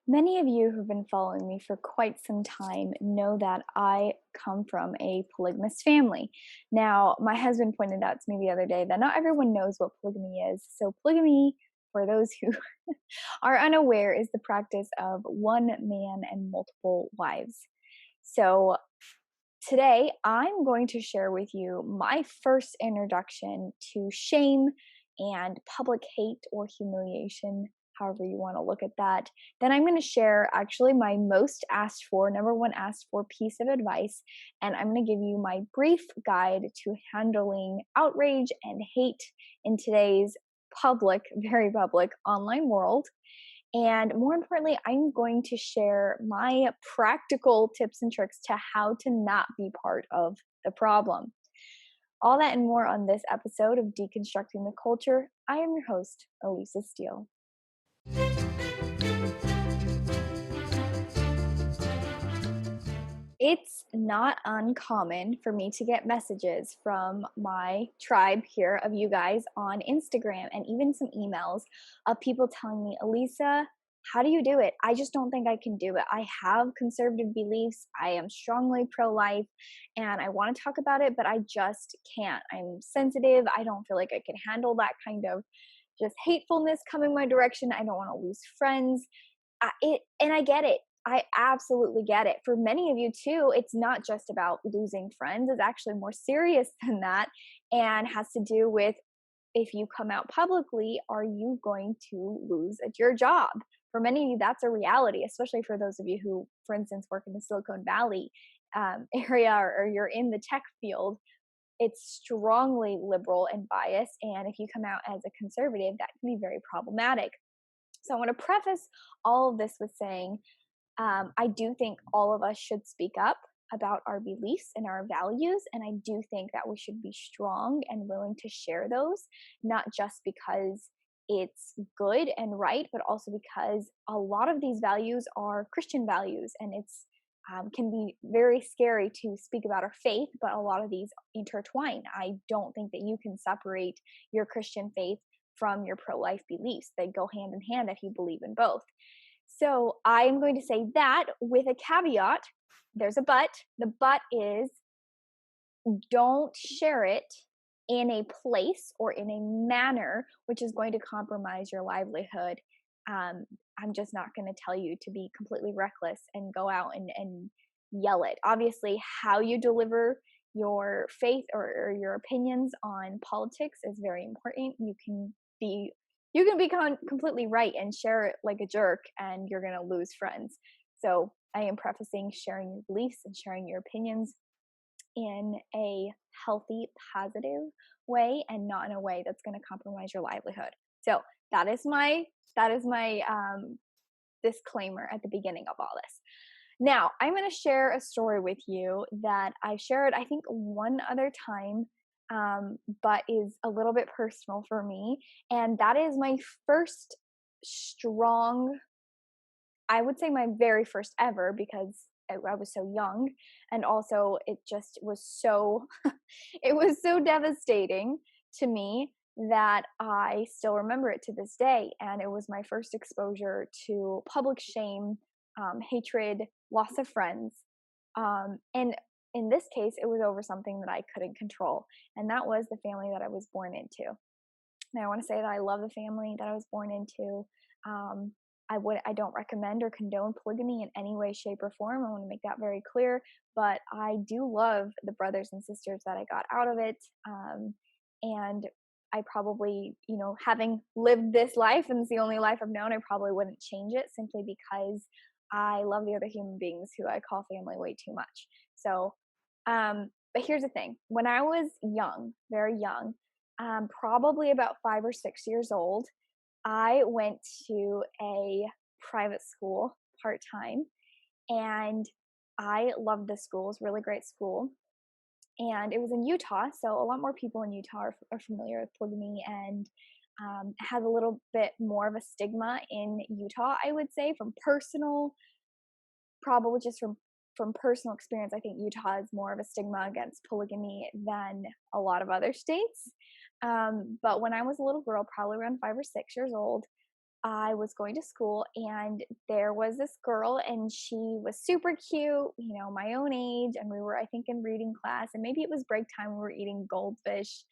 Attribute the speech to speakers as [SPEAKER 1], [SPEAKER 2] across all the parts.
[SPEAKER 1] Many of you who've been following me for quite some time know that I come from a polygamist family. Now, my husband pointed out to me the other day that not everyone knows what polygamy is. So, polygamy, for those who are unaware, is the practice of one man and multiple wives. So, today I'm going to share with you my first introduction to shame and public hate or humiliation, however you want to look at that. Then I'm going to share actually my most asked for, number one asked for piece of advice. And I'm going to give you my brief guide to handling outrage and hate in today's public, very public online world. And more importantly, I'm going to share my practical tips and tricks to how to not be part of the problem. All that and more on this episode of Deconstructing the Culture. I am your host, Elisa Steele. It's not uncommon for me to get messages from my tribe here of you guys on Instagram and even some emails of people telling me, Elisa, how do you do it? I just don't think I can do it. I have conservative beliefs. I am strongly pro life and I want to talk about it, but I just can't. I'm sensitive. I don't feel like I can handle that kind of just hatefulness coming my direction. I don't want to lose friends. And I get it. I absolutely get it. For many of you too, it's not just about losing friends. It's actually more serious than that and has to do with if you come out publicly, are you going to lose at your job? For many of you, that's a reality, especially for those of you who, for instance, work in the Silicon Valley area or you're in the tech field. It's strongly liberal and biased. And if you come out as a conservative, that can be very problematic. So I want to preface all of this with saying I do think all of us should speak up about our beliefs and our values. And I do think that we should be strong and willing to share those, not just because it's good and right, but also because a lot of these values are Christian values and it's can be very scary to speak about our faith, but a lot of these intertwine. I don't think that you can separate your Christian faith from your pro life beliefs. They go hand in hand if you believe in both. So I'm going to say that with a caveat. There's a but. The but is don't share it in a place or in a manner which is going to compromise your livelihood. I'm just not going to tell you to be completely reckless and go out and yell it. Obviously, how you deliver your faith or your opinions on politics is very important. You can be completely right and share it like a jerk and you're going to lose friends. So I am prefacing sharing your beliefs and sharing your opinions in a healthy, positive way and not in a way that's going to compromise your livelihood. So that is my disclaimer at the beginning of all this. Now, I'm going to share a story with you that I shared, I think, one other time, but is a little bit personal for me. And that is my first strong, I would say my very first ever, because I was so young. And also, it just was so, it was so devastating to me that I still remember it to this day. And it was my first exposure to public shame, hatred, loss of friends. And in this case, it was over something that I couldn't control. And that was the family that I was born into. Now, I want to say that I love the family that I was born into. Um, I don't recommend or condone polygamy in any way, shape, or form. I want to make that very clear. But I do love the brothers and sisters that I got out of it. And I probably, having lived this life, and it's the only life I've known, I probably wouldn't change it simply because I love the other human beings who I call family way too much. So, but here's the thing. When I was young, very young, probably about 5 or 6 years old, I went to a private school part-time, and I loved the school. It was a really great school. And it was in Utah, so a lot more people in Utah are familiar with polygamy and has a little bit more of a stigma in Utah, I would say, from personal, probably just from personal experience. I think Utah has more of a stigma against polygamy than a lot of other states. But when I was a little girl, probably around 5 or 6 years old, I was going to school and there was this girl and she was super cute, my own age. And we were, I think, in reading class, and maybe it was break time. We were eating goldfish.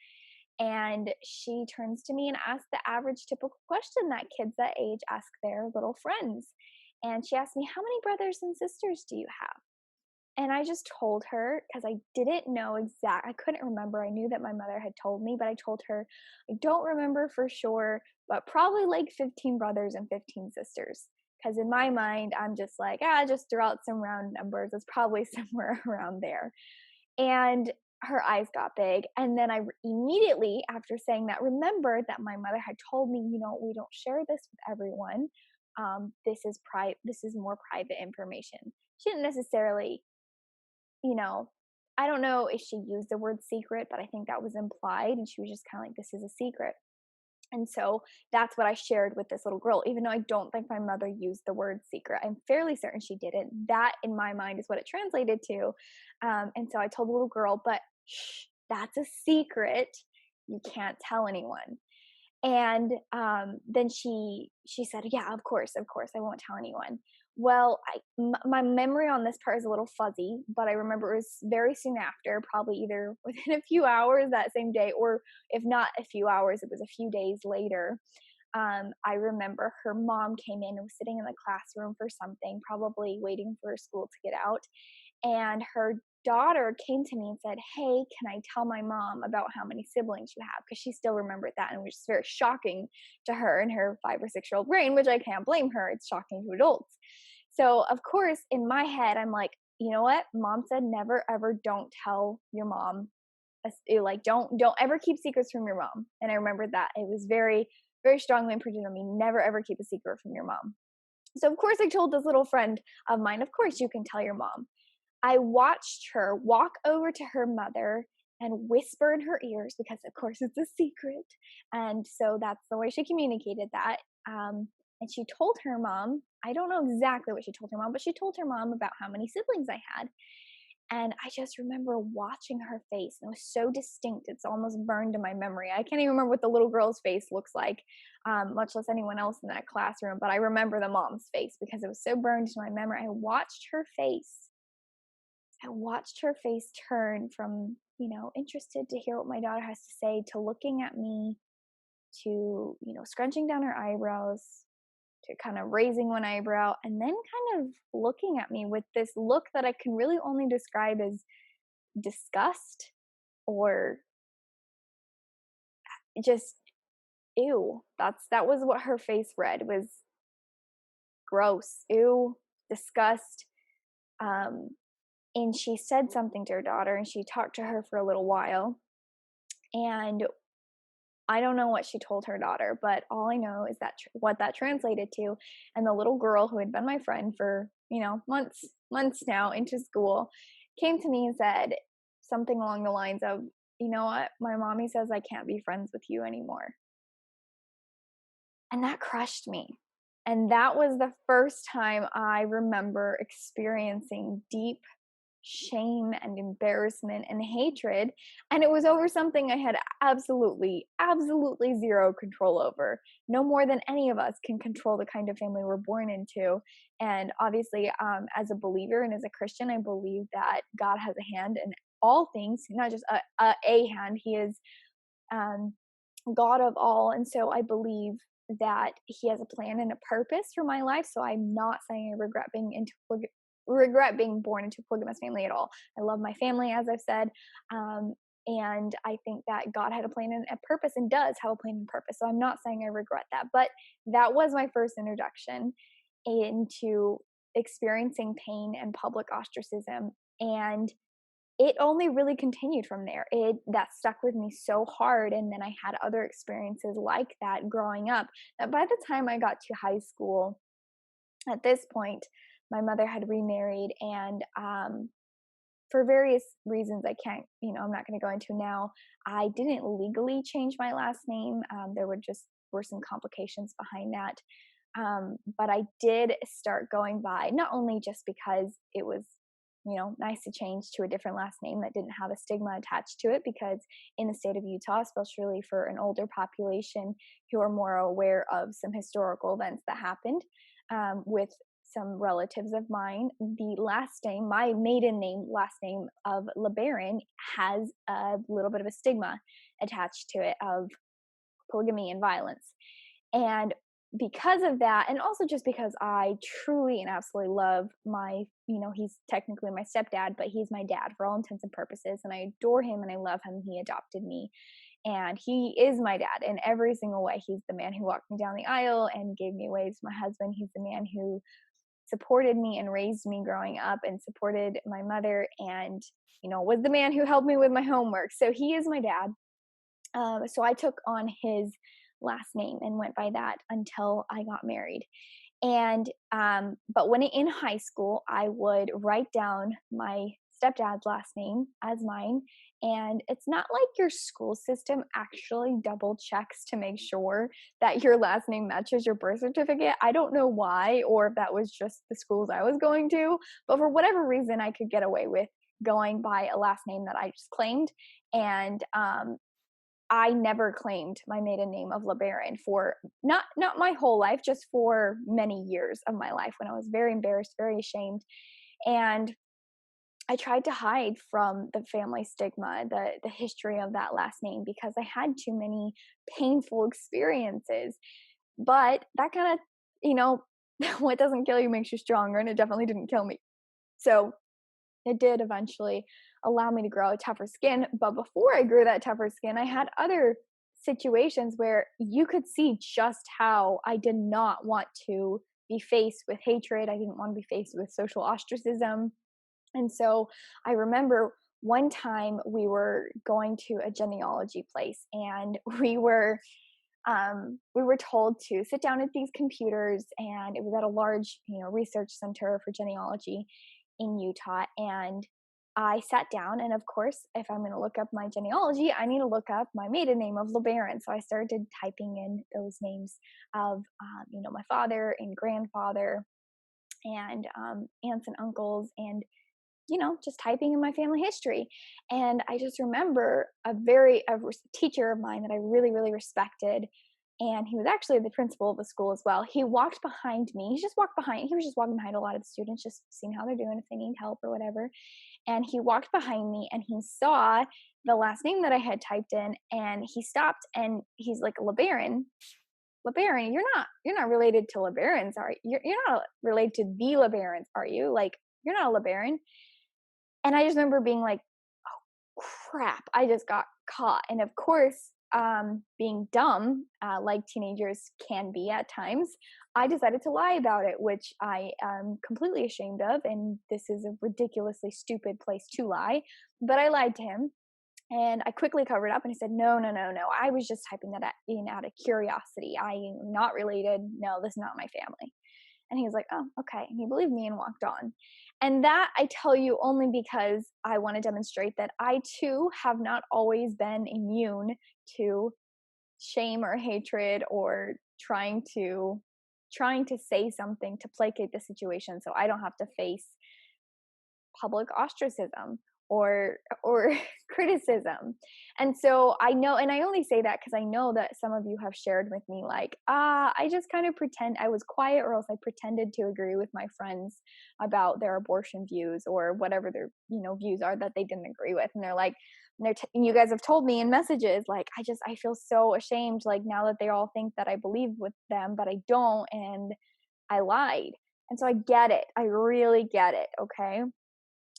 [SPEAKER 1] And she turns to me and asks the average typical question that kids that age ask their little friends. And she asked me, "How many brothers and sisters do you have?" And I just told her because I didn't know I couldn't remember. I knew that my mother had told me, but I told her, "I don't remember for sure, but probably like 15 brothers and 15 sisters." Because in my mind, I'm just like, just throw out some round numbers. It's probably somewhere around there. And her eyes got big. And then immediately after saying that, remembered that my mother had told me, we don't share this with everyone. This is more private information. She didn't necessarily, you know, I don't know if she used the word secret, but I think that was implied. And she was just kind of like, "This is a secret." And so that's what I shared with this little girl, even though I don't think my mother used the word secret. I'm fairly certain she didn't. That, in my mind, is what it translated to. And so I told the little girl, "But shh, that's a secret. You can't tell anyone." And then she said, "Yeah, of course, I won't tell anyone." Well, my memory on this part is a little fuzzy, but I remember it was very soon after, probably either within a few hours that same day, or if not a few hours, it was a few days later. I remember her mom came in and was sitting in the classroom for something, probably waiting for school to get out. And her daughter came to me and said, "Hey, can I tell my mom about how many siblings you have?" Because she still remembered that, and it was just very shocking to her in her 5 or 6 year old brain, which I can't blame her. It's shocking to adults. So, of course, in my head, I'm like, you know what? Mom said never, ever, don't tell your mom. Like, don't ever keep secrets from your mom. And I remembered that. It was very, very strongly imprinted on me. Never, ever keep a secret from your mom. So, of course, I told this little friend of mine, "Of course, you can tell your mom." I watched her walk over to her mother and whisper in her ears because, of course, it's a secret. And so that's the way she communicated that. And she told her mom, I don't know exactly what she told her mom, but she told her mom about how many siblings I had. And I just remember watching her face, and it was so distinct. It's almost burned in my memory. I can't even remember what the little girl's face looks like, much less anyone else in that classroom. But I remember the mom's face because it was so burned into my memory. I watched her face turn from, interested to hear what my daughter has to say, to looking at me, to, scrunching down her eyebrows, to kind of raising one eyebrow, and then kind of looking at me with this look that I can really only describe as disgust, or just ew. That was what her face read, was gross, ew, disgust. Um, and she said something to her daughter, and she talked to her for a little while. And I don't know what she told her daughter, but all I know is that what that translated to. And the little girl who had been my friend for, months now into school, came to me and said something along the lines of, "You know what? My mommy says I can't be friends with you anymore." And that crushed me. And that was the first time I remember experiencing deep shame and embarrassment and hatred. And it was over something I had absolutely, absolutely zero control over. No more than any of us can control the kind of family we're born into. And obviously, as a believer and as a Christian, I believe that God has a hand in all things, not just a hand. He is um, God of all. And so I believe that He has a plan and a purpose for my life. So I'm not saying I regret being born into a polygamous family at all. I love my family, as I've said. And I think that God had a plan and a purpose, and does have a plan and purpose. So I'm not saying I regret that, but that was my first introduction into experiencing pain and public ostracism. And it only really continued from there. That stuck with me so hard. And then I had other experiences like that growing up, that by the time I got to high school, at this point, my mother had remarried, and for various reasons I'm not going to go into now, I didn't legally change my last name. There were some complications behind that. But I did start going by, not only just because it was nice to change to a different last name that didn't have a stigma attached to it, because in the state of Utah, especially for an older population who are more aware of some historical events that happened with some relatives of mine, the last name, my maiden name, last name of LeBaron, has a little bit of a stigma attached to it of polygamy and violence. And because of that, and also just because I truly and absolutely love he's technically my stepdad, but he's my dad for all intents and purposes. And I adore him and I love him. He adopted me and he is my dad in every single way. He's the man who walked me down the aisle and gave me away to my husband. He's the man who supported me and raised me growing up and supported my mother and, was the man who helped me with my homework. So he is my dad. So I took on his last name and went by that until I got married. And but when in high school, I would write down my stepdad's last name as mine. And it's not like your school system actually double checks to make sure that your last name matches your birth certificate. I don't know why, or if that was just the schools I was going to, but for whatever reason, I could get away with going by a last name that I just claimed. And I never claimed my maiden name of LeBaron for not my whole life, just for many years of my life when I was very embarrassed, very ashamed. And I tried to hide from the family stigma, the history of that last name, because I had too many painful experiences. But that kind of, what doesn't kill you makes you stronger, and it definitely didn't kill me. So it did eventually allow me to grow a tougher skin. But before I grew that tougher skin, I had other situations where you could see just how I did not want to be faced with hatred. I didn't want to be faced with social ostracism. And so I remember one time we were going to a genealogy place and we were told to sit down at these computers, and it was at a large, research center for genealogy in Utah. And I sat down, and of course, if I'm going to look up my genealogy, I need to look up my maiden name of LeBaron. So I started typing in those names of, my father and grandfather and aunts and uncles, and just typing in my family history. And I just remember a teacher of mine that I really, really respected. And he was actually the principal of the school as well. He walked behind me. He was just walking behind a lot of the students, just seeing how they're doing, if they need help or whatever. And he walked behind me and he saw the last name that I had typed in, and he stopped and he's like, LeBaron, you're not related to LeBarons, are you? You're not related to the LeBarons, are you? Like, you're not a LeBaron. And I just remember being like, oh crap, I just got caught. And of course, being dumb, like teenagers can be at times, I decided to lie about it, which I am completely ashamed of. And this is a ridiculously stupid place to lie. But I lied to him and I quickly covered up and he said, no. I was just typing that in out of curiosity. I am not related. No, this is not my family. And he was like, oh, okay. And he believed me and walked on. And that I tell you only because I want to demonstrate that I too have not always been immune to shame or hatred or trying to say something to placate the situation so I don't have to face public ostracism or criticism. And so I know, and I only say that because I know that some of you have shared with me like, I just kind of I was quiet, or else I pretended to agree with my friends about their abortion views or whatever their views are that they didn't agree with. And they're like, you guys have told me in messages like, I feel so ashamed, like now that they all think that I believe with them, but I don't, and I lied. And so I get it. I really get it. Okay.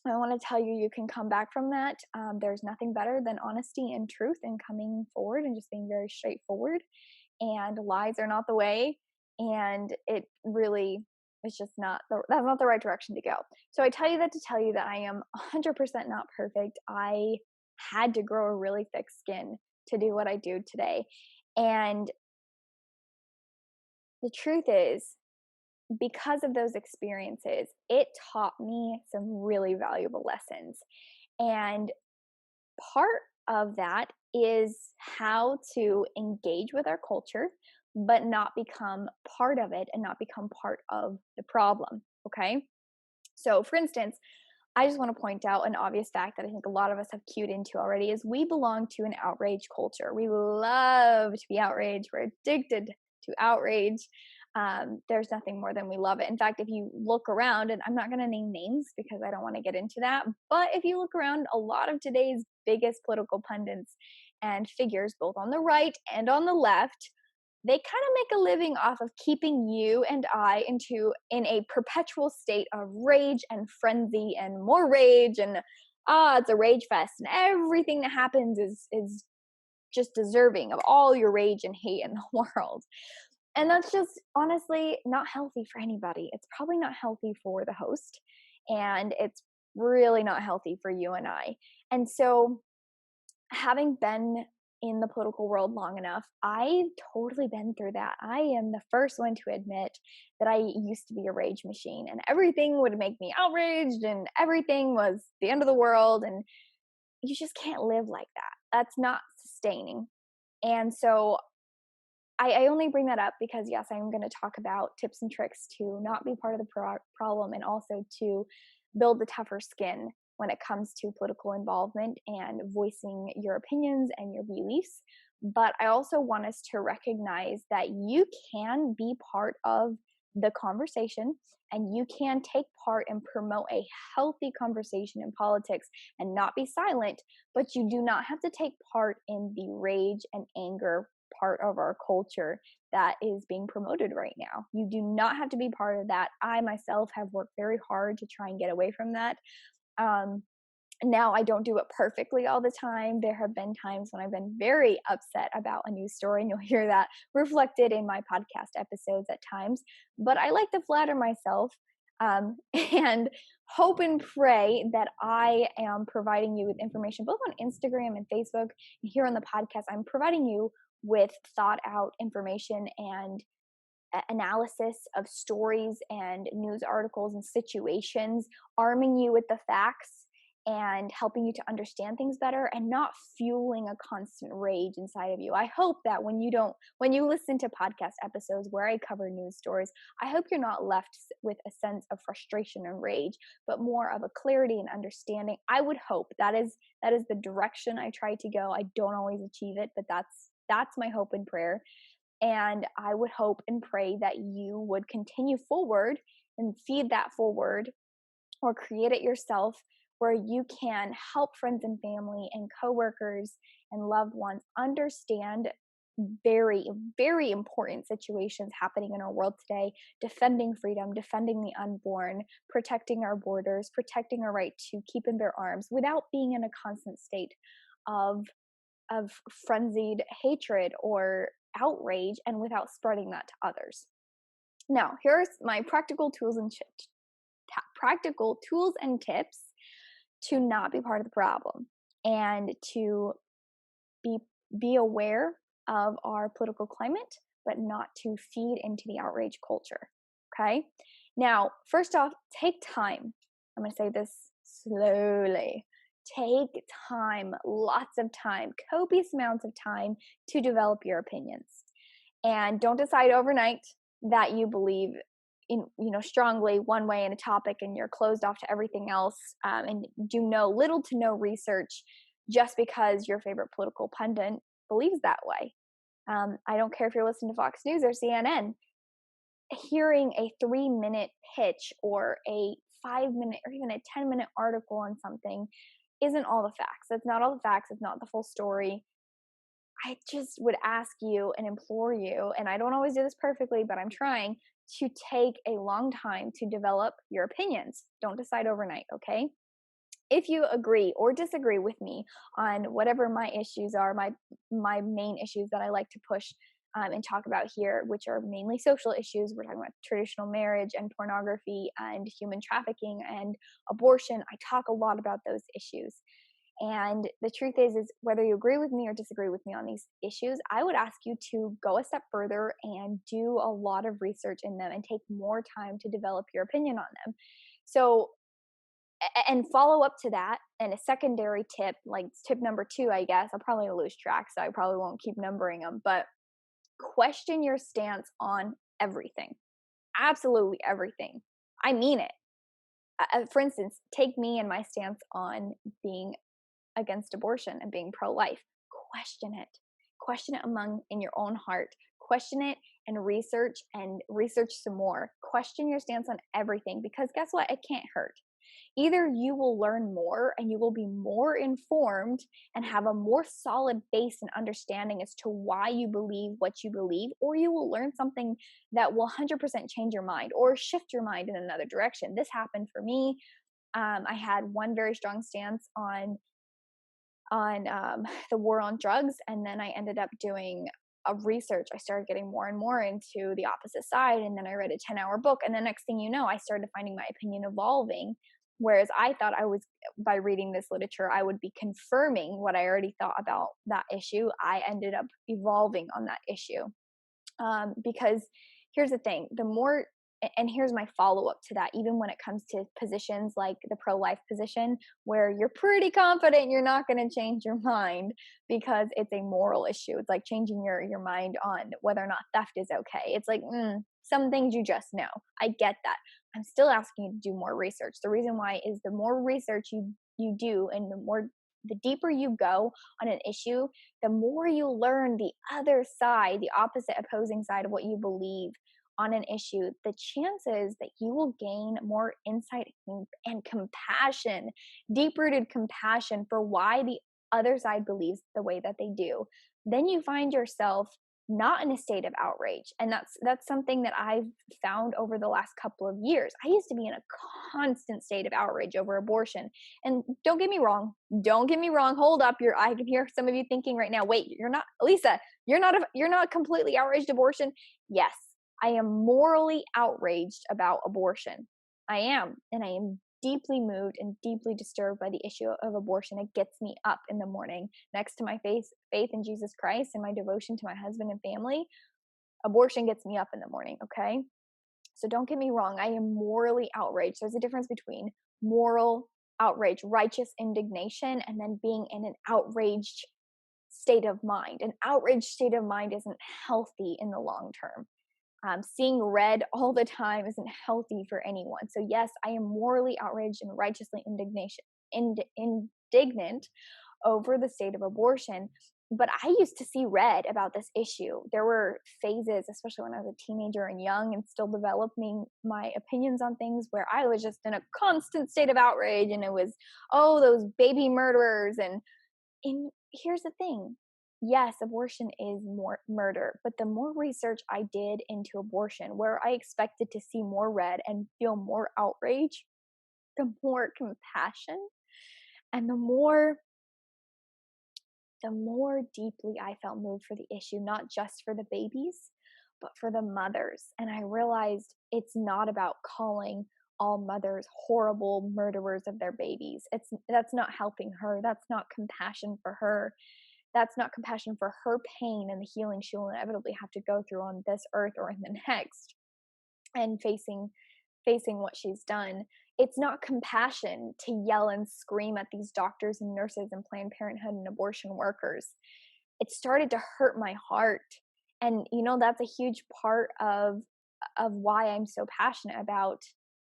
[SPEAKER 1] I want to tell you, you can come back from that. There's nothing better than honesty and truth and coming forward and just being very straightforward. And lies are not the way. And it really is just that's not the right direction to go. So I tell you that to tell you that I am 100% not perfect. I had to grow a really thick skin to do what I do today. And the truth is, because of those experiences, it taught me some really valuable lessons. And part of that is how to engage with our culture, but not become part of it and not become part of the problem. Okay. So for instance, I just want to point out an obvious fact that I think a lot of us have cued into already is we belong to an outrage culture. We love to be outraged. We're addicted to outrage. There's nothing more than we love it. In fact, if you look around, and I'm not going to name names because I don't want to get into that, but if you look around, a lot of today's biggest political pundits and figures, both on the right and on the left, they kind of make a living off of keeping you and I in a perpetual state of rage and frenzy and more rage and it's a rage fest and everything that happens is just deserving of all your rage and hate in the world. And that's just honestly not healthy for anybody. It's probably not healthy for the host, and it's really not healthy for you and I. And so, having been in the political world long enough, I totally been through that. I am the first one to admit that I used to be a rage machine and everything would make me outraged and everything was the end of the world. And you just can't live like that. That's not sustaining. And so I only bring that up because, yes, I'm going to talk about tips and tricks to not be part of the problem and also to build the tougher skin when it comes to political involvement and voicing your opinions and your beliefs. But I also want us to recognize that you can be part of the conversation and you can take part and promote a healthy conversation in politics and not be silent, but you do not have to take part in the rage and anger part of our culture that is being promoted right now. You do not have to be part of that. I myself have worked very hard to try and get away from that. Um, Now I don't do it perfectly all the time. There have been times when I've been very upset about a news story, and you'll hear that reflected in my podcast episodes at times. But I like to flatter myself and hope and pray that I am providing you with information both on Instagram and Facebook. And here on the podcast, I'm providing you with thought out information and analysis of stories and news articles and situations, arming you with the facts and helping you to understand things better and not fueling a constant rage inside of you. I hope that when you listen to podcast episodes where I cover news stories, I hope you're not left with a sense of frustration and rage, but more of a clarity and understanding. I would hope that is the direction I try to go. I don't always achieve it, but that's my hope and prayer. And I would hope and pray that you would continue forward and feed that forward or create it yourself where you can help friends and family and coworkers and loved ones understand very, very important situations happening in our world today, defending freedom, defending the unborn, protecting our borders, protecting our right to keep and bear arms without being in a constant state of frenzied hatred or outrage and without spreading that to others. Now, here's my practical tools and tips to not be part of the problem and to be aware of our political climate, but not to feed into the outrage culture. Okay? Now, first off, take time. I'm going to say this slowly. Take time, lots of time, copious amounts of time to develop your opinions. And don't decide overnight that you believe in, strongly one way in a topic and you're closed off to everything else, and do little to no research just because your favorite political pundit believes that way. I don't care if you're listening to Fox News or CNN. Hearing a 3-minute pitch or a 5-minute or even a 10-minute article on something isn't all the facts. That's not all the facts. It's not the full story. I just would ask you and implore you, and I don't always do this perfectly, but I'm trying to take a long time to develop your opinions. Don't decide overnight, okay? If you agree or disagree with me on whatever my issues are, my main issues that I like to push and talk about here, which are mainly social issues. We're talking about traditional marriage and pornography and human trafficking and abortion. I talk a lot about those issues. And the truth is whether you agree with me or disagree with me on these issues, I would ask you to go a step further and do a lot of research in them and take more time to develop your opinion on them. So, and follow up to that. And a secondary tip, like tip number 2, I guess, I'll probably lose track, so I probably won't keep numbering them, but question your stance on everything. Absolutely everything. I mean it. for instance, take me and my stance on being against abortion and being pro-life. Question it. Question it among in your own heart. Question it and research some more. Question your stance on everything, because guess what? It can't hurt. Either you will learn more and you will be more informed and have a more solid base and understanding as to why you believe what you believe, or you will learn something that will 100% change your mind or shift your mind in another direction. This happened for me. I had one very strong stance on the war on drugs, and then I ended up doing a research. I started getting more and more into the opposite side, and then I read a 10-hour book, and the next thing you know, I started finding my opinion evolving. Whereas I thought I was, by reading this literature, I would be confirming what I already thought about that issue. I ended up evolving on that issue. Because here's the thing, the more, and here's my follow up to that, even when it comes to positions like the pro life position, where you're pretty confident you're not going to change your mind because it's a moral issue. It's like changing your mind on whether or not theft is okay. It's like, some things you just know. I get that. I'm still asking you to do more research. The reason why is the more research you do, and the deeper you go on an issue, the more you learn the other side, the opposite opposing side of what you believe on an issue, the chances that you will gain more insight and compassion, deep-rooted compassion for why the other side believes the way that they do. Then you find yourself not in a state of outrage. And that's something that I've found over the last couple of years. I used to be in a constant state of outrage over abortion. And don't get me wrong. Hold up. I can hear some of you thinking right now, wait, you're not, Lisa, you're not completely outraged abortion. Yes, I am morally outraged about abortion. I am. And I am deeply moved and deeply disturbed by the issue of abortion. It gets me up in the morning. Next to my faith in Jesus Christ and my devotion to my husband and family, abortion gets me up in the morning, okay? So don't get me wrong, I am morally outraged. There's a difference between moral outrage, righteous indignation, and then being in an outraged state of mind. An outraged state of mind isn't healthy in the long term. Seeing red all the time isn't healthy for anyone. So yes, I am morally outraged and righteously indignant over the state of abortion. But I used to see red about this issue. There were phases, especially when I was a teenager and young and still developing my opinions on things, where I was just in a constant state of outrage. And it was, oh, those baby murderers. And here's the thing. Yes, abortion is more murder, but the more research I did into abortion, where I expected to see more red and feel more outrage, the more compassion and the more deeply I felt moved for the issue, not just for the babies, but for the mothers. And I realized it's not about calling all mothers horrible murderers of their babies. That's not helping her. That's not compassion for her. That's not compassion for her pain and the healing she will inevitably have to go through on this earth or in the next, and facing what she's done. It's not compassion to yell and scream at these doctors and nurses and Planned Parenthood and abortion workers. It started to hurt my heart. And that's a huge part of why I'm so passionate about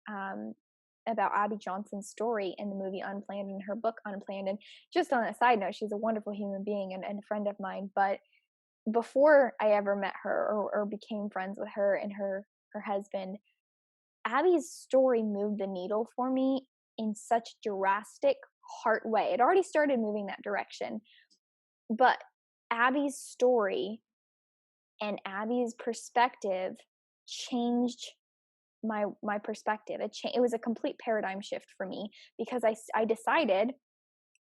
[SPEAKER 1] Abby Johnson's story in the movie Unplanned and her book Unplanned. And just on a side note, she's a wonderful human being and a friend of mine. But before I ever met her or became friends with her and her husband, Abby's story moved the needle for me in such drastic heart way. It already started moving that direction. But Abby's story and Abby's perspective changed my perspective. It was a complete paradigm shift for me, because I decided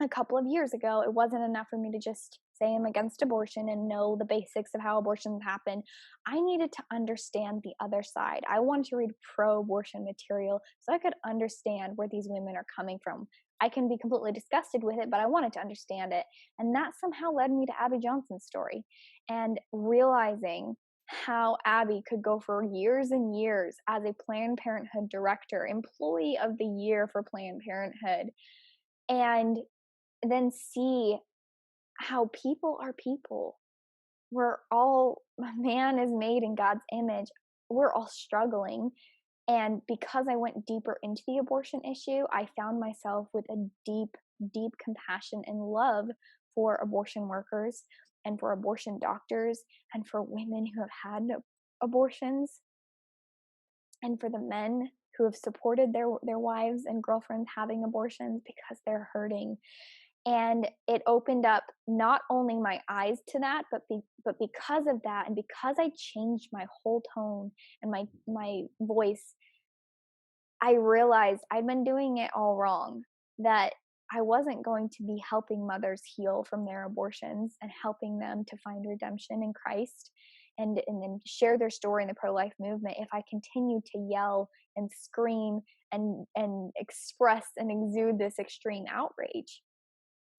[SPEAKER 1] a couple of years ago it wasn't enough for me to just say I'm against abortion and know the basics of how abortions happen. I needed to understand the other side. I wanted to read pro-abortion material so I could understand where these women are coming from. I can be completely disgusted with it, but I wanted to understand it. And that somehow led me to Abby Johnson's story, and realizing how Abby could go for years and years as a Planned Parenthood director, employee of the year for Planned Parenthood, and then see how people are people. Man is made in God's image. We're all struggling. And because I went deeper into the abortion issue, I found myself with a deep, deep compassion and love for abortion workers and for abortion doctors and for women who have had abortions and for the men who have supported their wives and girlfriends having abortions because they're hurting. And it opened up not only my eyes to that, but because of that, and because I changed my whole tone and my voice, I realized I'd been doing it all wrong, that I wasn't going to be helping mothers heal from their abortions and helping them to find redemption in Christ and then share their story in the pro-life movement if I continued to yell and scream and express and exude this extreme outrage.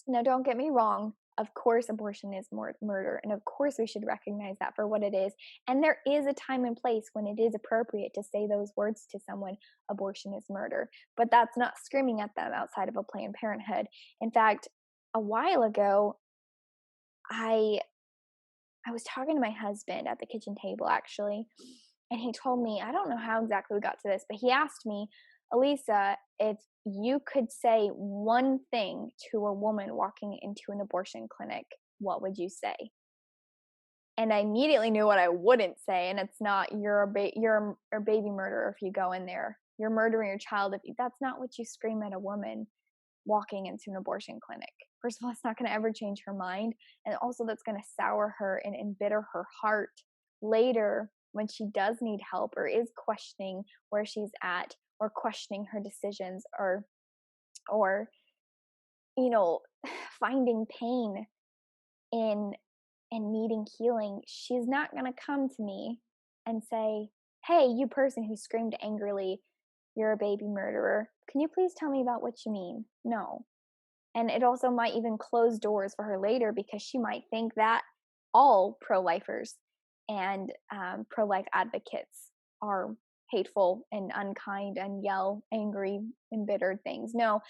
[SPEAKER 1] Now, don't get me wrong. Of course, abortion is murder. And of course, we should recognize that for what it is. And there is a time and place when it is appropriate to say those words to someone: abortion is murder. But that's not screaming at them outside of a Planned Parenthood. In fact, a while ago, I was talking to my husband at the kitchen table, actually, and he told me, I don't know how exactly we got to this, but he asked me, Elisa, if you could say one thing to a woman walking into an abortion clinic, what would you say? And I immediately knew what I wouldn't say, and it's not you're a baby murderer if you go in there. You're murdering your child if that's not what you scream at a woman walking into an abortion clinic. First of all, it's not going to ever change her mind. And also, that's going to sour her and embitter her heart later when she does need help or is questioning where she's at or questioning her decisions or you know, finding pain in needing healing. She's not going to come to me and say, hey, you person who screamed angrily, you're a baby murderer. Can you please tell me about what you mean? No. And it also might even close doors for her later because she might think that all pro-lifers and pro-life advocates are hateful and unkind and yell angry, embittered things. No,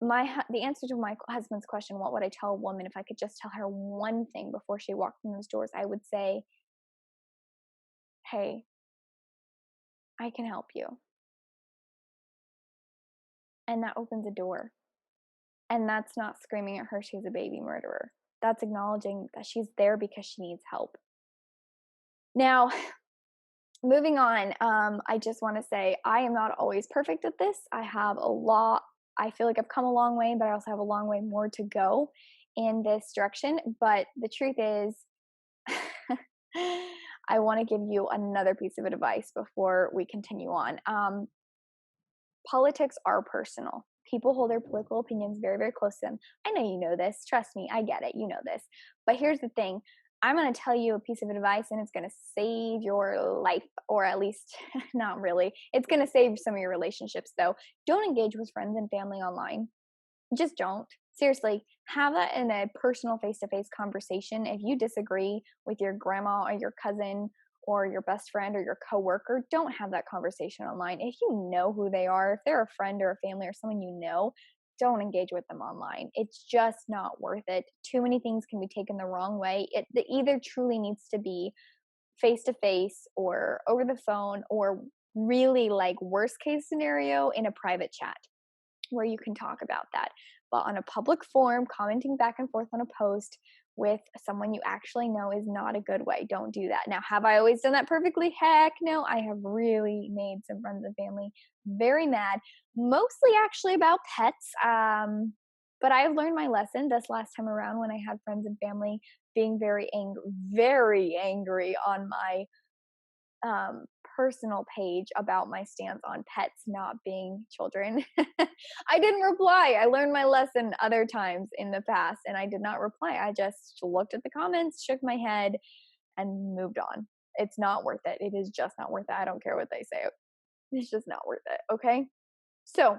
[SPEAKER 1] the answer to my husband's question, what would I tell a woman if I could just tell her one thing before she walked in those doors? I would say, hey, I can help you. And that opens a door. And that's not screaming at her she's a baby murderer. That's acknowledging that she's there because she needs help. Now, moving on, I just want to say I am not always perfect at this. I feel like I've come a long way, but I also have a long way more to go in this direction. But the truth is, I want to give you another piece of advice before we continue on. Politics are personal. People hold their political opinions very, very close to them. I know you know this. Trust me, I get it. You know this. But here's the thing. I'm going to tell you a piece of advice and it's going to save your life, or at least not really. It's going to save some of your relationships, though. Don't engage with friends and family online. Just don't. Seriously, have that in a personal face-to-face conversation. If you disagree with your grandma or your cousin or your best friend or your coworker, don't have that conversation online. If you know who they are, if they're a friend or a family or someone you know, don't engage with them online. It's just not worth it. Too many things can be taken the wrong way. It either truly needs to be face to face or over the phone, or really, like, worst case scenario, in a private chat where you can talk about that. But on a public forum, commenting back and forth on a post with someone you actually know is not a good way. Don't do that. Now, have I always done that perfectly? Heck no. I have really made some friends and family very mad, mostly actually about pets. But I've learned my lesson this last time around when I had friends and family being very angry on my personal page about my stance on pets not being children. I didn't reply. I learned my lesson other times in the past and I did not reply. I just looked at the comments, shook my head, and moved on. It's not worth it. It is just not worth it. I don't care what they say. It's just not worth it. Okay. So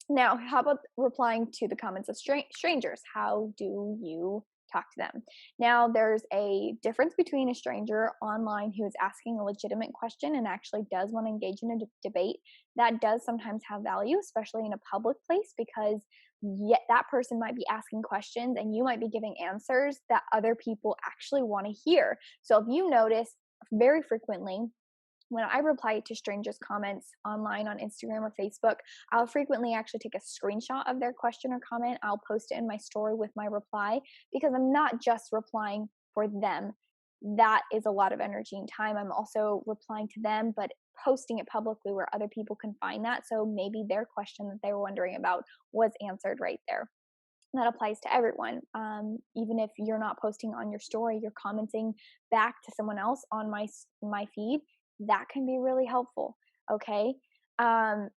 [SPEAKER 1] now, how about replying to the comments of strangers? How do you talk to them? Now, there's a difference between a stranger online who is asking a legitimate question and actually does want to engage in a debate. That does sometimes have value, especially in a public place, because yet that person might be asking questions and you might be giving answers that other people actually want to hear. So if you notice very frequently, when I reply to strangers' comments online on Instagram or Facebook, I'll frequently actually take a screenshot of their question or comment. I'll post it in my story with my reply because I'm not just replying for them. That is a lot of energy and time. I'm also replying to them, but posting it publicly where other people can find that. So maybe their question that they were wondering about was answered right there. That applies to everyone. Even if you're not posting on your story, you're commenting back to someone else on my feed. That can be really helpful. Okay. Um,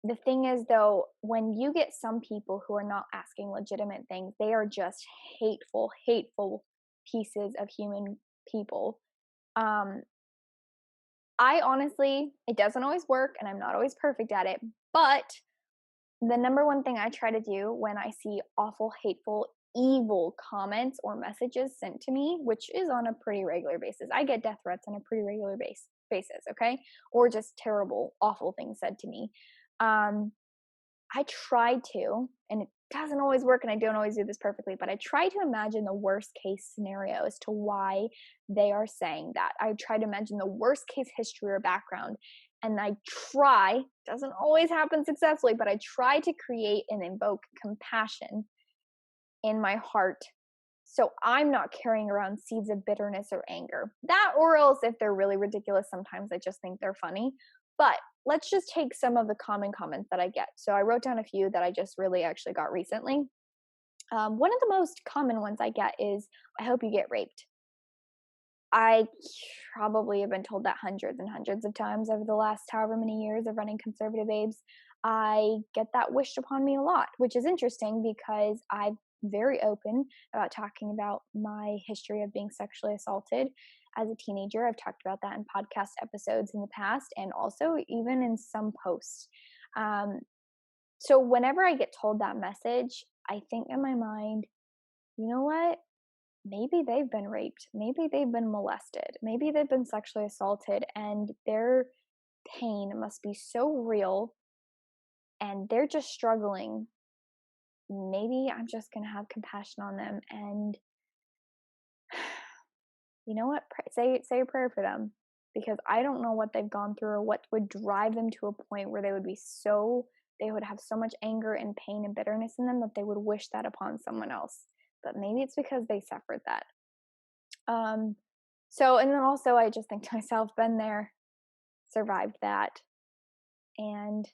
[SPEAKER 1] the thing is, though, when you get some people who are not asking legitimate things, they are just hateful pieces of human people. Um, I honestly, it doesn't always work, and I'm not always perfect at it, but the number one thing I try to do when I see awful, hateful, evil comments or messages sent to me, which is on a pretty regular basis. I get death threats on a pretty regular basis, okay? Or just terrible, awful things said to me. Um, I try to, and it doesn't always work, and I don't always do this perfectly, but I try to imagine the worst case scenario as to why they are saying that. I try to imagine the worst case history or background, and I try, doesn't always happen successfully, but I try to create and invoke compassion in my heart. So I'm not carrying around seeds of bitterness or anger. That, or else if they're really ridiculous, sometimes I just think they're funny. But let's just take some of the common comments that I get. So I wrote down a few that I just really actually got recently. One of the most common ones I get is, I hope you get raped. I probably have been told that hundreds and hundreds of times over the last however many years of running Conservative Babes. I get that wished upon me a lot, which is interesting because I'm very open about talking about my history of being sexually assaulted as a teenager. I've talked about that in podcast episodes in the past and also even in some posts. Um, so whenever I get told that message, I think in my mind, you know what? Maybe they've been raped. Maybe they've been molested. Maybe they've been sexually assaulted, and their pain must be so real and they're just struggling. Maybe I'm just going to have compassion on them and you know what? Say a prayer for them because I don't know what they've gone through or what would drive them to a point where they would have so much anger and pain and bitterness in them that they would wish that upon someone else. But maybe it's because they suffered that. Um, and then also I just think to myself, been there, survived that, and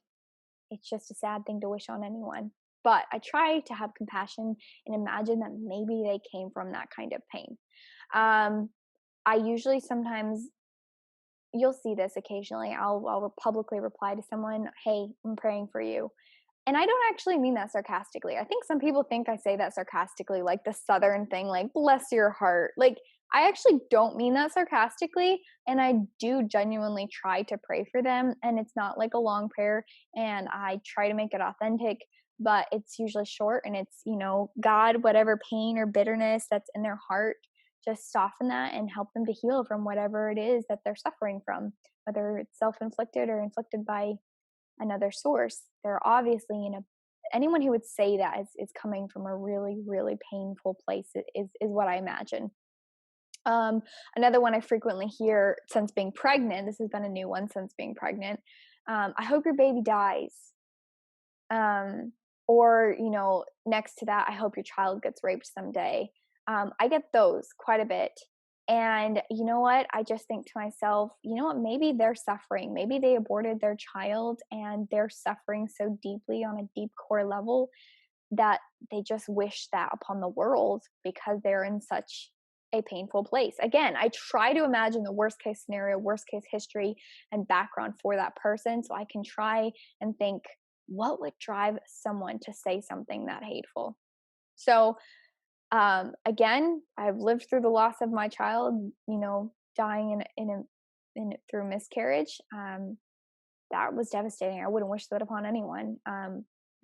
[SPEAKER 1] it's just a sad thing to wish on anyone. But I try to have compassion and imagine that maybe they came from that kind of pain. Um, I usually sometimes you'll see this occasionally. I'll publicly reply to someone, "Hey, I'm praying for you." And I don't actually mean that sarcastically. I think some people think I say that sarcastically, like the Southern thing, like, bless your heart. Like, I actually don't mean that sarcastically. And I do genuinely try to pray for them. And it's not like a long prayer. And I try to make it authentic, but it's usually short. And it's, God, whatever pain or bitterness that's in their heart, just soften that and help them to heal from whatever it is that they're suffering from, whether it's self inflicted or inflicted by another source. They're obviously anyone who would say that is coming from a really, really painful place is what I imagine. Another one I frequently hear since being pregnant, this has been a new one since being pregnant. I hope your baby dies. Or, next to that, I hope your child gets raped someday. I get those quite a bit. And you know what? I just think to myself, you know what? Maybe they're suffering. Maybe they aborted their child and they're suffering so deeply on a deep core level that they just wish that upon the world because they're in such a painful place. Again, I try to imagine the worst case scenario, worst case history and background for that person so I can try and think what would drive someone to say something that hateful. So again, I've lived through the loss of my child, dying through miscarriage. That was devastating. I wouldn't wish that upon anyone.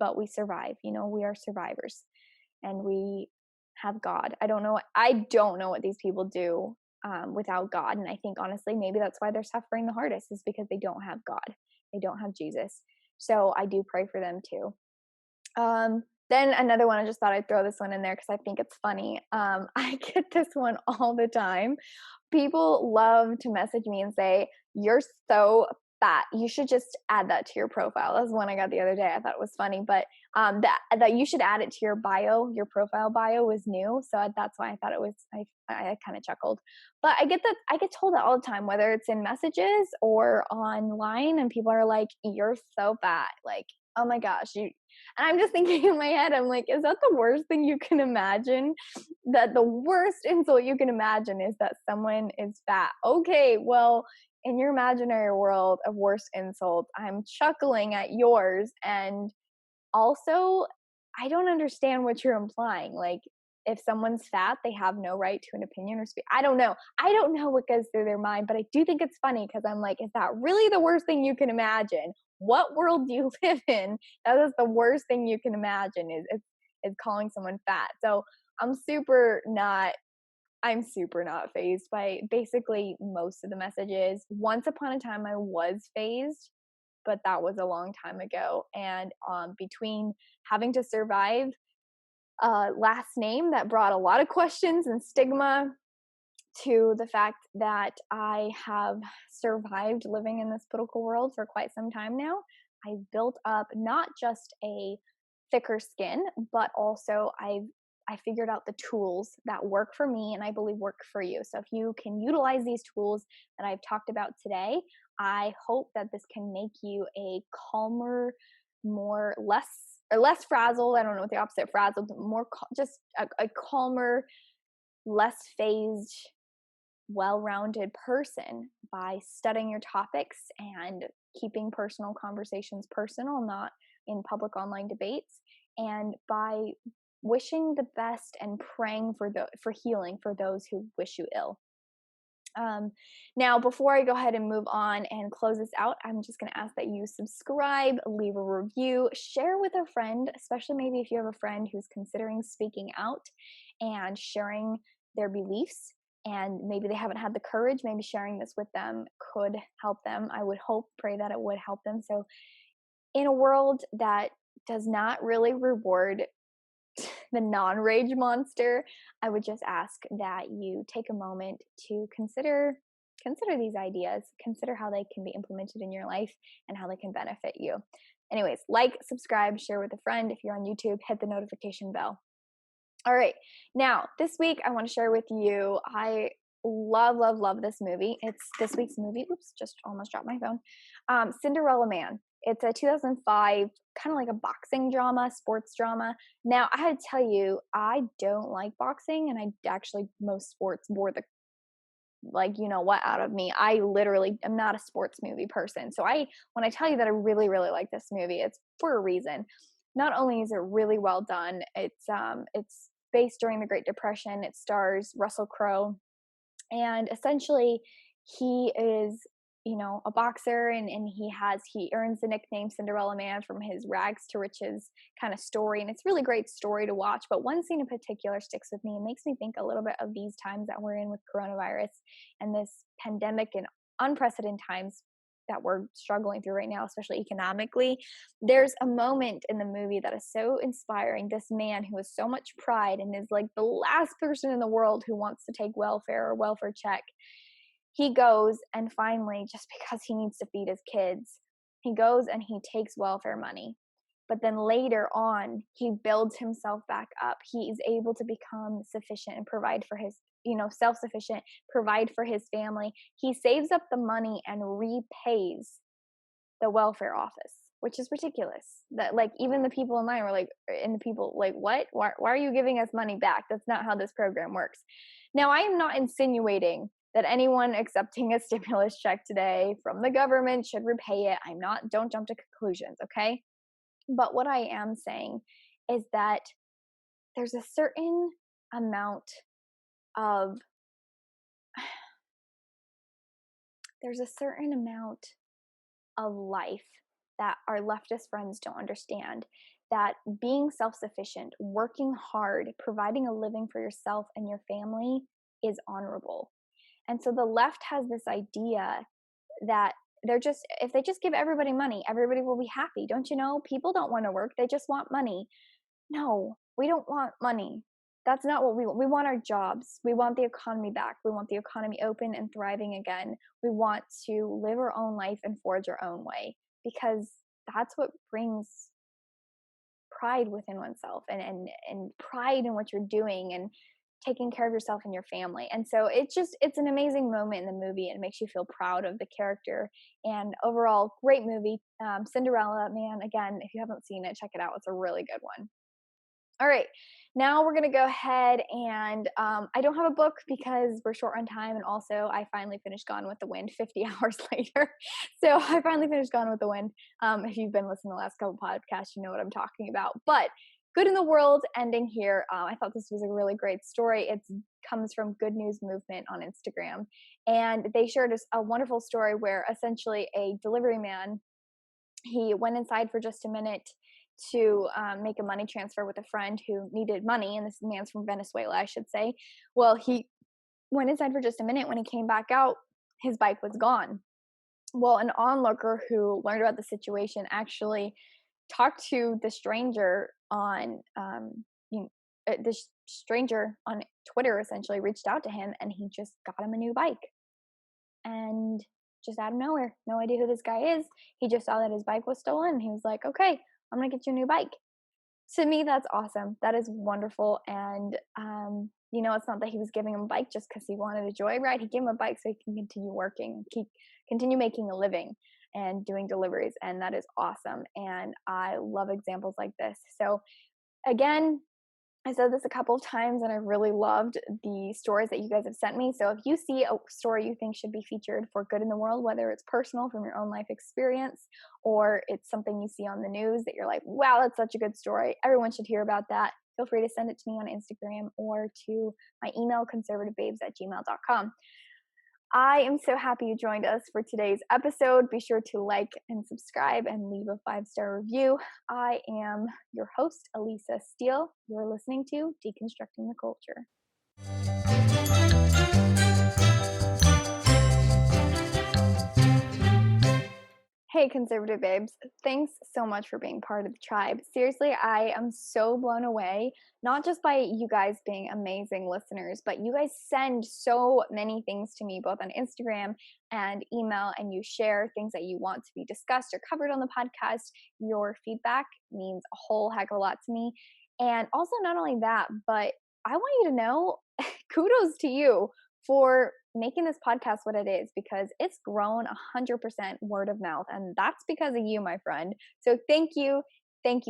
[SPEAKER 1] But we survive. We are survivors, and we have God. I don't know what these people do without God, and I think honestly, maybe that's why they're suffering the hardest is because they don't have God. They don't have Jesus. So I do pray for them too. Then another one, I just thought I'd throw this one in there because I think it's funny. I get this one all the time. People love to message me and say, "You're so fat. You should just add that to your profile." That's one I got the other day. I thought it was funny, but that you should add it to your bio. Your profile bio was new, so that's why I thought it was. I kind of chuckled, but I get told that all the time, whether it's in messages or online, and people are like, "You're so fat." Like, oh my gosh, you. And I'm just thinking in my head, I'm like, is that the worst thing you can imagine? That the worst insult you can imagine is that someone is fat. Okay, well, in your imaginary world of worst insults, I'm chuckling at yours. And also, I don't understand what you're implying. Like, if someone's fat, they have no right to an opinion or speak. I don't know. I don't know what goes through their mind, but I do think it's funny because I'm like, is that really the worst thing you can imagine? What world do you live in? That is the worst thing you can imagine is calling someone fat. So I'm super not I'm super not phased by basically most of the messages. Once upon a time, I was phased, but that was a long time ago. And between having to survive a last name that brought a lot of questions and stigma, to the fact that I have survived living in this political world for quite some time now, I've built up not just a thicker skin, but also I figured out the tools that work for me and I believe work for you. So if you can utilize these tools that I've talked about today, I hope that this can make you a calmer, more less frazzled. I don't know what the opposite of frazzled, but more just a calmer, less phased, well-rounded person by studying your topics and keeping personal conversations personal, not in public online debates, and by wishing the best and praying for healing for those who wish you ill. Now, before I go ahead and move on and close this out, I'm just going to ask that you subscribe, leave a review, share with a friend, especially maybe if you have a friend who's considering speaking out and sharing their beliefs, and maybe they haven't had the courage. Maybe sharing this with them could help them. I would pray that it would help them. So, in a world that does not really reward the non-rage monster, I would just ask that you take a moment to consider these ideas, consider how they can be implemented in your life and how they can benefit you. Anyways, like, subscribe, share with a friend. If you're on YouTube, hit the notification bell. All right. Now, this week I want to share with you, I love this movie. It's this week's movie. Oops, just almost dropped my phone. Cinderella Man. It's a 2005, kind of like a boxing drama, sports drama. Now, I had to tell you, I don't like boxing, and I actually, most sports bore the, like, you know what, out of me. I literally am not a sports movie person. So when I tell you that I really, really like this movie, it's for a reason. Not only is it really well done, it's based during the Great Depression. It stars Russell Crowe, and essentially he is, you know, a boxer, and he earns the nickname Cinderella Man from his rags to riches kind of story, and it's a really great story to watch. But one scene in particular sticks with me and makes me think a little bit of these times that we're in with coronavirus and this pandemic and unprecedented times that we're struggling through right now, especially economically. There's a moment in the movie that is so inspiring. This man who has so much pride and is like the last person in the world who wants to take welfare or welfare check, he goes and finally, just because he needs to feed his kids, he goes and he takes welfare money. But then later on, he builds himself back up. He is able to become sufficient and provide for his, self-sufficient, provide for his family. He saves up the money and repays the welfare office, which is ridiculous. That, like, even the people in line were like, what? Why are you giving us money back? That's not how this program works. Now, I am not insinuating that anyone accepting a stimulus check today from the government should repay it. Don't jump to conclusions, okay? But what I am saying is that there's a certain amount of life that our leftist friends don't understand, that being self-sufficient, working hard, providing a living for yourself and your family is honorable. And so the left has this idea that if they just give everybody money, everybody will be happy. Don't you know? People don't want to work. They just want money. No, we don't want money. That's not what we want. We want our jobs. We want the economy back. We want the economy open and thriving again. We want to live our own life and forge our own way because that's what brings pride within oneself and pride in what you're doing and taking care of yourself and your family. And so it's an amazing moment in the movie and it makes you feel proud of the character. And overall, great movie. Cinderella, man, again, if you haven't seen it, check it out. It's a really good one. All right, now we're gonna go ahead and I don't have a book because we're short on time, and also I finally finished Gone with the Wind 50 hours later. So I finally finished Gone with the Wind. If you've been listening to the last couple podcasts, you know what I'm talking about. But Good in the World ending here. I thought this was a really great story. It comes from Good News Movement on Instagram, and they shared a wonderful story where essentially a delivery man, he went inside for just a minute to make a money transfer with a friend who needed money, and this man's from Venezuela, I should say. Well, he went inside for just a minute. When he came back out, his bike was gone. Well, an onlooker who learned about the situation actually talked to the stranger on this stranger on Twitter. Essentially, reached out to him, and he just got him a new bike. And just out of nowhere, no idea who this guy is. He just saw that his bike was stolen, and he was like, "Okay, I'm gonna get you a new bike." To me, that's awesome. That is wonderful. And it's not that he was giving him a bike just because he wanted a joyride. He gave him a bike so he can continue working, continue making a living and doing deliveries. And that is awesome. And I love examples like this. So again, I said this a couple of times, and I really loved the stories that you guys have sent me. So if you see a story you think should be featured for Good in the World, whether it's personal from your own life experience or it's something you see on the news that you're like, wow, that's such a good story, everyone should hear about that, feel free to send it to me on Instagram or to my email, conservativebabes@gmail.com. I am so happy you joined us for today's episode. Be sure to like and subscribe and leave a 5-star review. I am your host, Elisa Steele. You're listening to Deconstructing the Culture. Hey, conservative babes. Thanks so much for being part of the tribe. Seriously, I am so blown away, not just by you guys being amazing listeners, but you guys send so many things to me, both on Instagram and email, and you share things that you want to be discussed or covered on the podcast. Your feedback means a whole heck of a lot to me. And also, not only that, but I want you to know kudos to you for making this podcast what it is, because it's grown 100% word of mouth, and that's because of you, my friend. So thank you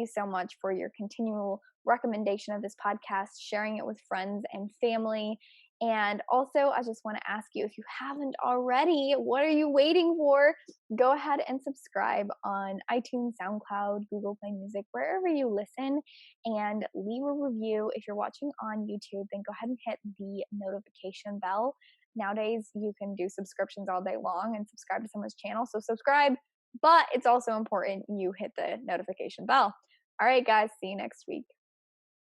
[SPEAKER 1] so much for your continual recommendation of this podcast, sharing it with friends and family. And also, I just want to ask you, if you haven't already, what are you waiting for? Go ahead and subscribe on iTunes, SoundCloud, Google Play Music, wherever you listen, and leave a review. If you're watching on YouTube, then go ahead and hit the notification bell. Nowadays, you can do subscriptions all day long and subscribe to someone's channel. So subscribe, but it's also important you hit the notification bell. All right, guys, see you next week.